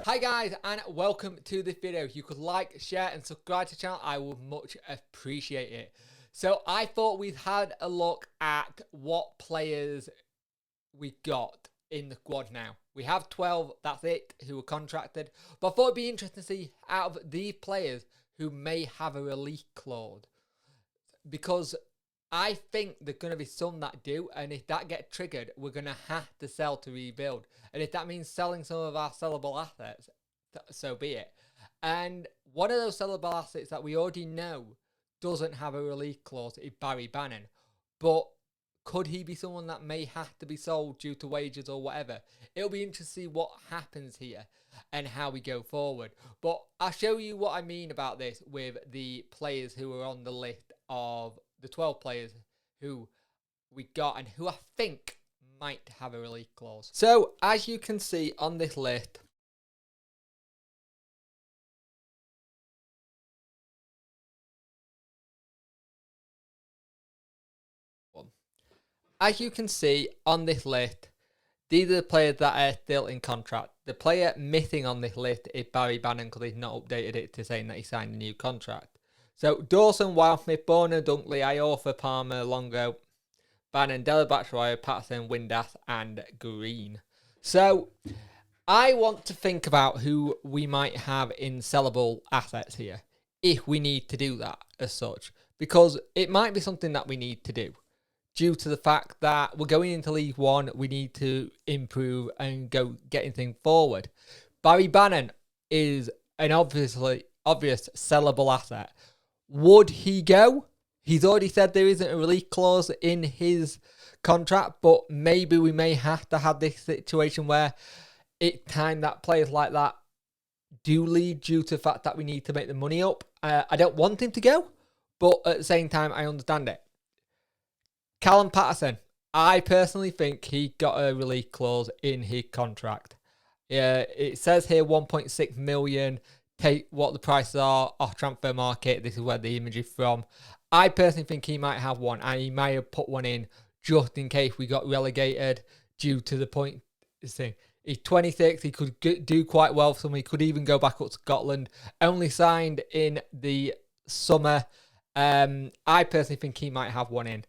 Hi guys, and welcome to this video. If you could like, share and subscribe to the channel, I would much appreciate it. So I thought we'd had a look at what players we got in the squad now. We have 12, that's it, who are contracted. But I thought it'd be interesting to see out of these players who may have a release clause. Because I think there's going to be some that do, and if that gets triggered, we're going to have to sell to rebuild. And if that means selling some of our sellable assets, so be it. And one of those sellable assets that we already know doesn't have a release clause is Barry Bannon. But could he be someone that may have to be sold due to wages or whatever? It'll be interesting to see what happens here and how we go forward. But I'll show you what I mean about this with the players who are on the list of the 12 players who we got and who I think might have a release clause. So as you can see on this list, these are the players that are still in contract. The player missing on this list is Barry Bannon because he's not updated it to saying that he signed a new contract. So Dawson, Wildsmith, Bonner, Dunkley, Iorfa, Palmer, Longo, Bannon, Della Batchwire, Patterson, Windass and Green. So I want to think about who we might have in sellable assets here, if we need to do that as such, because it might be something that we need to do due to the fact that we're going into League One, we need to improve and go getting things forward. Barry Bannon is an obvious sellable asset. Would he go? He's already said there isn't a release clause in his contract, but maybe we may have to have this situation where it's time that players like that do leave due to the fact that we need to make the money up. I don't want him to go, but at the same time, I understand it. Callum Patterson, I personally think he got a release clause in his contract. It says here 1.6 million. Take what the prices are off transfer market. This is where the image is from. I personally think he might have one, and he might have put one in just in case we got relegated due to the point thing. He's 26. He could do quite well for some. He could even go back up to Scotland. Only signed in the summer. I personally think he might have one in.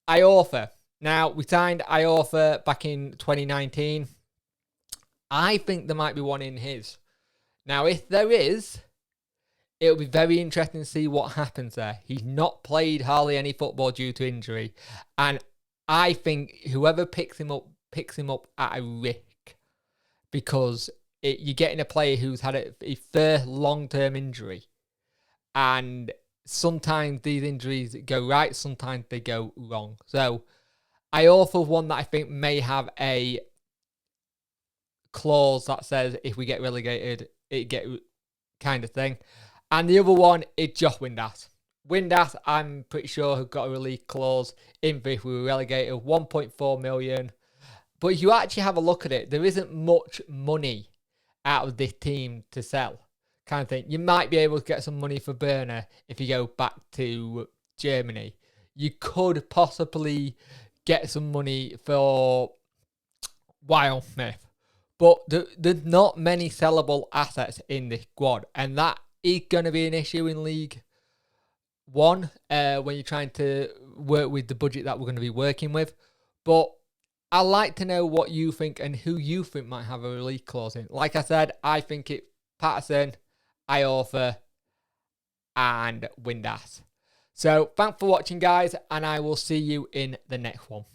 Iorfa. Now, we signed Iorfa back in 2019. I think there might be one in his. Now, if there is, it'll be very interesting to see what happens there. He's not played hardly any football due to injury. And I think whoever picks him up at a risk. Because you're getting a player who's had a first long-term injury. And sometimes these injuries go right, sometimes they go wrong. So, Iorfa one that I think may have a clause that says if we get relegated, it get kind of thing. And the other one is Josh Windass. Windass, I'm pretty sure, have got a release clause in if we were relegated, 1.4 million. But if you actually have a look at it, there isn't much money out of this team to sell, kind of thing. You might be able to get some money for Burner if you go back to Germany. You could possibly get some money for Wildsmith. But there's not many sellable assets in this squad. And that is going to be an issue in League One when you're trying to work with the budget that we're going to be working with. But I'd like to know what you think and who you think might have a release clause in. Like I said, I think it's Patterson, Iorfa, and Windass. So thanks for watching, guys, and I will see you in the next one.